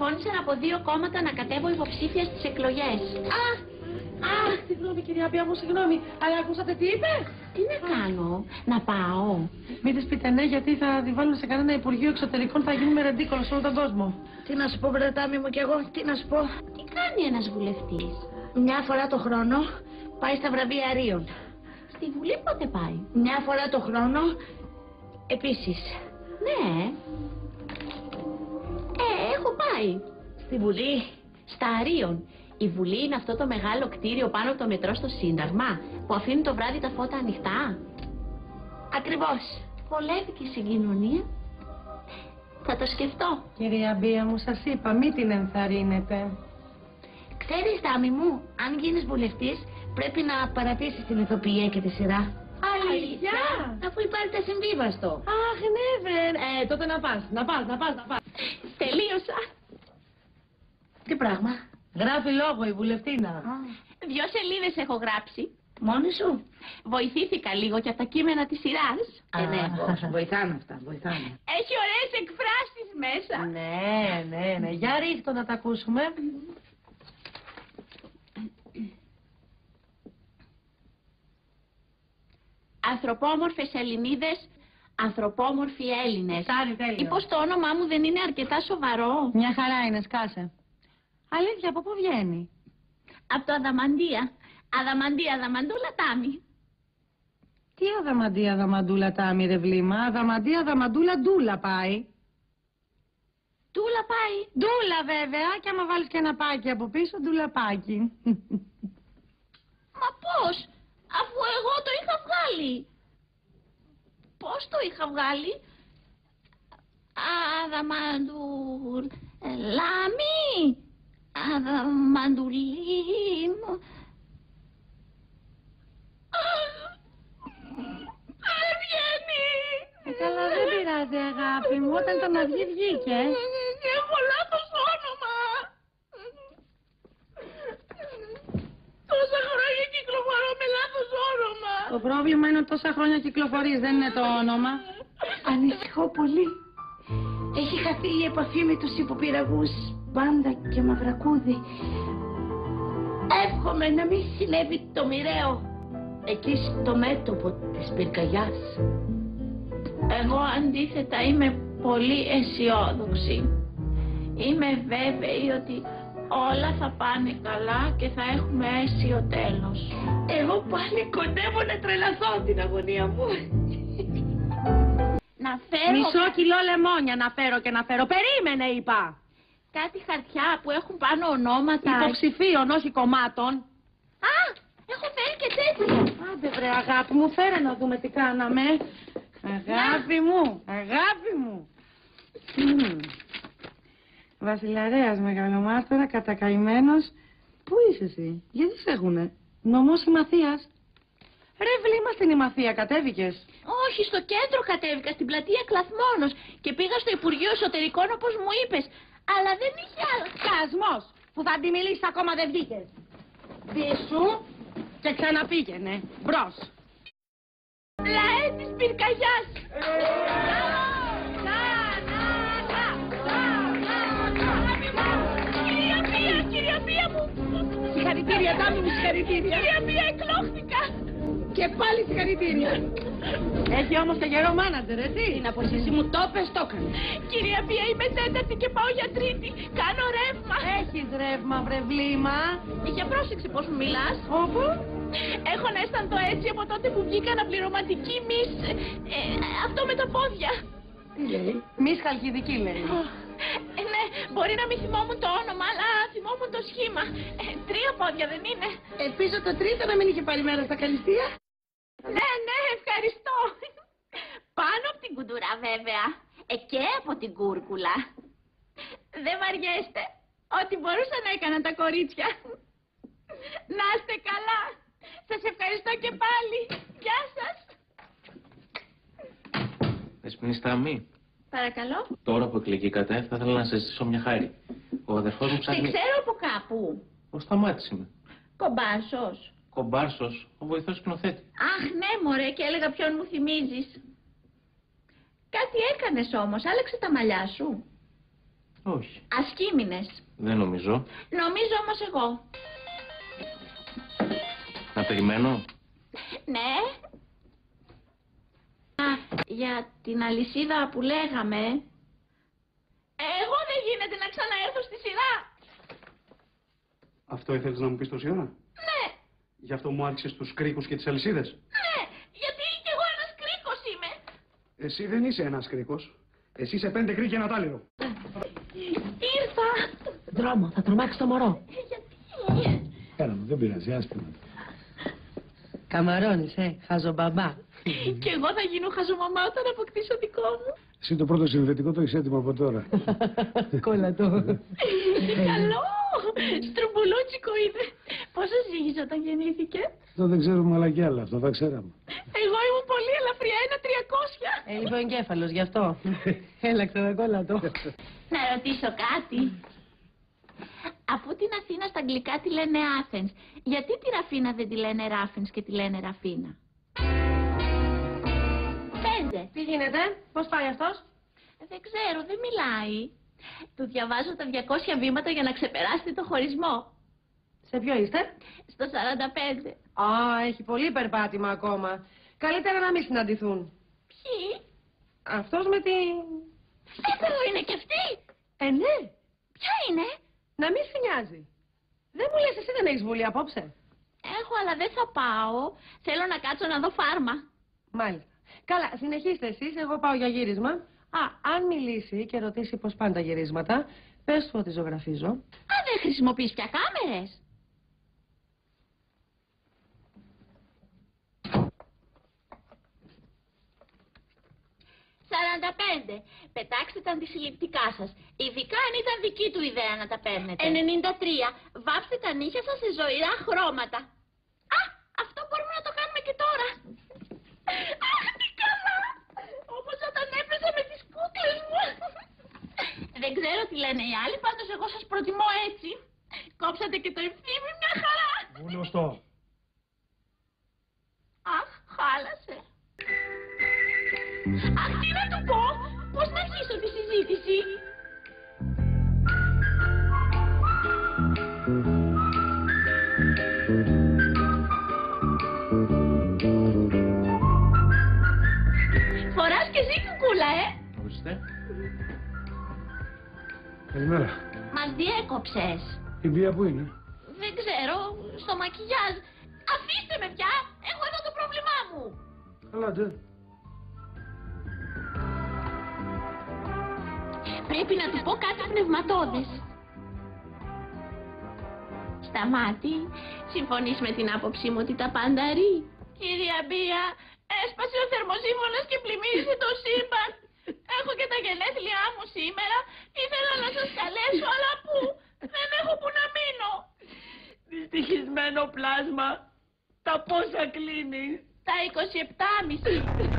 Φώνησαν από 2 κόμματα να κατέβω υποψήφια στις εκλογές. Αχ, συγγνώμη κυρία Μπία μου, συγγνώμη. Αλλά ακούσατε τι είπε? Τι να κάνω, να πάω? Μην της πείτε ναι, γιατί θα τη βάλουν σε κανένα Υπουργείο Εξωτερικών, θα γίνουμε ρεντίκολο σε όλο τον κόσμο. Τι να σου πω, Βρετάμι μου, κι εγώ, τι να σου πω. Τι κάνει ένας βουλευτής? Μια φορά το χρόνο πάει στα βραβεία Αρίων. Στη Βουλή πότε πάει? Μια φορά το χρόνο επίσης. Ναι. Έχω πάει. Στη Βουλή. Στα Αρίων. Η Βουλή είναι αυτό το μεγάλο κτίριο πάνω από το μετρό στο Σύνταγμα που αφήνει το βράδυ τα φώτα ανοιχτά. Ακριβώς. Βολεύει και η συγκοινωνία. Θα το σκεφτώ. Κυρία Μπία μου, σας είπα, μην την ενθαρρύνετε. Ξέρεις, Τάμι μου, αν γίνεις βουλευτής, πρέπει να παρατήσεις την ηθοποιία και τη σειρά. Αλήθεια? Αφού υπάρχει ασυμβίβαστο. Αχ, ναι, τότε να πας. Τελείωσα. Τι πράγμα? Γράφει λόγο η βουλευτίνα. 2 σελίδες έχω γράψει. Μόνη σου? Βοηθήθηκα λίγο και από τα κείμενα της σειράς. Ναι, πώς. Βοηθάνε αυτά, βοηθάνε. Έχει ωραίες εκφράσεις μέσα. Ναι. Για ρίχτω να τα ακούσουμε. Ανθρωπόμορφες Ελληνίδες, ανθρωπόμορφοι Έλληνες. Φτάνει, τέλειο. Μήπως το όνομά μου δεν είναι αρκετά σοβαρό? Μια χαρά είναι, σκάσε. Αλήθεια, από πού βγαίνει? Από το Αδαμαντία. Αδαμαντούλα Τάμι. Τι αδαμαντούλα Τάμι, ρε βλήμα? Αδαμαντούλα ντούλα πάει. Τούλα πάει. Ντούλα βέβαια, και άμα βάλεις και ένα πάκι από πίσω, ντουλαπάκι. Μα πώς, αφού εγώ το είχα βγάλει? Πώς το είχα βγάλει? Λάμι. Αδαμαντουλίνο. Δεν βγαίνει. Καλά, δεν πειράζει αγάπη μου, όταν το να βγει βγήκε. Έχω λάθος όνομα. Τόσα χρόνια κυκλοφορώ με λάθος όνομα. Το πρόβλημα είναι ότι τόσα χρόνια κυκλοφορείς, δεν είναι το όνομα. Ανησυχώ πολύ. Έχει χαθεί η επαφή με τους υποπειραγούς Μπάντα και Μαυρακούδη. Εύχομαι να μην συνέβη το μοιραίο εκεί στο μέτωπο της πυρκαγιάς. Εγώ αντίθετα είμαι πολύ αισιόδοξη. Είμαι βέβαιη ότι όλα θα πάνε καλά και θα έχουμε αίσιο τέλος. Εγώ πάλι κοντεύω να τρελαθώ την αγωνία μου. Να φέρω... Μισό κιλό λεμόνια να φέρω και να φέρω. Περίμενε, είπα. Κάτι χαρτιά που έχουν πάνω ονόματα... Υποψηφίων, όχι κομμάτων. Α, έχω φέρει και τέτοια. Άντε βρε αγάπη μου, φέρε να δούμε τι κάναμε. Αγάπη μου. Βασιλαρέας μεγαλομάστορα, κατακαημένος. Πού είσαι εσύ, γιατί σε έχουνε? Νομός Ημαθίας. Ρε βλήμα στην Ημαθία, κατέβηκες? Όχι, στο κέντρο κατέβηκα, στην πλατεία Κλαθμόνος και πήγα στο Υπουργείο Εσωτερικών όπως μου είπες. Αλλά δεν είχε άλλο. Σκασμός, που θα αντιμιλήσεις ακόμα δεν βγήκες. Πίσω και ξαναπήγαινε. Μπρος. Λαέ της πυρκαγιάς. Κυρία Πία μου. Συγχαρητήρια, Τάμι μου, συγχαρητήρια. Κυρία Πία, εκλόχθηκα. Και πάλι συγχαρητήρια. Έχει όμως και γερό μάνατζερ, έτσι. Την αποσύση μου το πες, το έκανε. Κυρία Πία, είμαι 4η και πάω για 3η. Κάνω ρεύμα. Έχεις ρεύμα, βρε βλήμα. Για πρόσεξε πώς μου μιλάς. Όπου? Έχω να αισθανθώ έτσι από τότε που βγήκα αναπληρωματική μης... αυτό με τα πόδια. Τι λέει? Μης Χαλκιδική λέει. Ναι, μπορεί να μην θυμόμουν το όνομα, αλλά θυμόμουν το σχήμα. 3 πόδια δεν είναι? Ελπίζω το τρίτο να μην είχε πάρει μέρος στα καλυστία. Ναι, ευχαριστώ. Πάνω από την κουντουρά βέβαια. Και από την κούρκουλα. Δεν βαριέστε. Ό,τι μπορούσα να έκανα τα κορίτσια. Να είστε καλά. Σας ευχαριστώ και πάλι. Γεια σας. Δεσποινιστάμι. Παρακαλώ. Τώρα που εκλεγήκατε, θα ήθελα να σας ζητήσω μια χάρη. Ο αδερφός μου ψάχνει... Σε ξέρω από κάπου. Ο Σταμάτης είμαι. Κομπάσος. Κομπάρσος, ο βοηθός σκηνοθέτη. Αχ, ναι μωρέ, και έλεγα ποιον μου θυμίζεις. Κάτι έκανες όμως, άλλαξε τα μαλλιά σου. Όχι. Ασκήμινες. Δεν νομίζω. Νομίζω όμως εγώ. Να περιμένω. Ναι. Για την αλυσίδα που λέγαμε. Εγώ δεν γίνεται να ξαναέρθω στη σειρά. Αυτό ήθελες να μου πεις τόση ώρα? Ναι. Γι' αυτό μου άρχισες τους κρίκους και τις αλυσίδες? Ναι. Γιατί κι εγώ ένας κρίκος είμαι. Εσύ δεν είσαι ένας κρίκος. Εσύ είσαι 5 κρίκοι και ένα τάλιρο. Ήρθα. Δρόμο, θα τρομάξει το μωρό. Γιατί. Έλα μου, δεν πειράζει, άσπινα. Καμαρώνεις, χαζομπαμπά. Κι εγώ θα γίνω χαζομαμά όταν αποκτήσω δικό μου. Εσύ το πρώτο συνδετικό το έχεις έτοιμο από τώρα. Κόλλα το. Καλό! Στρουμπουλούτσικο είναι. Πόσο ζύγιζε όταν γεννήθηκε? Αυτό δεν ξέρουμε αλλά κι άλλα, αυτό θα ξέραμε. Εγώ ήμουν πολύ ελαφριά, 1.300. Έλειπε ο εγκέφαλος, γι' αυτό. Έλα, ξανακόλλα το. Να ρωτήσω κάτι. Αφού την Αθήνα στα αγγλικά τη λένε Athens, γιατί τη Ραφίνα δεν τη λένε Ράφενς και τη λένε Ραφίνα? 5. Τι γίνεται, πώς πάει αυτός? Δεν ξέρω, δεν μιλάει. Του διαβάζω τα 200 βήματα για να ξεπεράσετε το χωρισμό. Σε ποιο είστε? Στο 45. Α, έχει πολύ περπάτημα ακόμα. Καλύτερα να μην συναντηθούν. Ποιοι? Αυτός με τη... Εδώ είναι κι αυτή. Ναι. Ποια είναι? Να μην σε νοιάζει. Δεν μου λες εσύ δεν έχεις βουλή απόψε? Έχω, αλλά δεν θα πάω. Θέλω να κάτσω να δω φάρμα. Μάλιστα. Καλά, συνεχίστε εσείς, εγώ πάω για γύρισμα. Αν μιλήσει και ρωτήσει πώς πάνε τα γυρίσματα, πες του ότι ζωγραφίζω. Δεν χρησιμοποιείς πια κάμερες. «45. Πετάξτε τα αντισυλληπτικά σας. Ειδικά αν ήταν δική του ιδέα να τα παίρνετε. 93. Βάψτε τα νύχια σας σε ζωηρά χρώματα. Αυτό μπορούμε να το κάνουμε και τώρα. Αχ, τι καλά! Όπως όταν έπαιζα με τις κούκλες μου. Δεν ξέρω τι λένε οι άλλοι, πάντως εγώ σας προτιμώ έτσι. Κόψατε και το ευθύμη, μια χαρά. Γνωστό. Αχ, χάλασε. Αχ, τι να του πω, πώς να αρχίσω τη συζήτηση. Φοράς και εσύ κουκούλα, Ορίστε. Καλημέρα. Μας διέκοψες. Η βία που είναι? Δεν ξέρω, στο μακιγιάζ. Αφήστε με πια, έχω εδώ το πρόβλημά μου. Καλά, ντε. Πρέπει να του πω κάτι πνευματώδες. Σταμάτη, συμφωνείς με την άποψή μου ότι τα πάντα ρί? Κυρία Μπία, έσπασε ο θερμοσύμφωνος και πλημμύρισε το σύμπαν. Έχω και τα γενέθλιά μου σήμερα. Ήθελα να σας καλέσω, αλλά πού? Δεν έχω που να μείνω. Δυστυχισμένο πλάσμα. Τα πόσα κλείνει? Τα 27,5.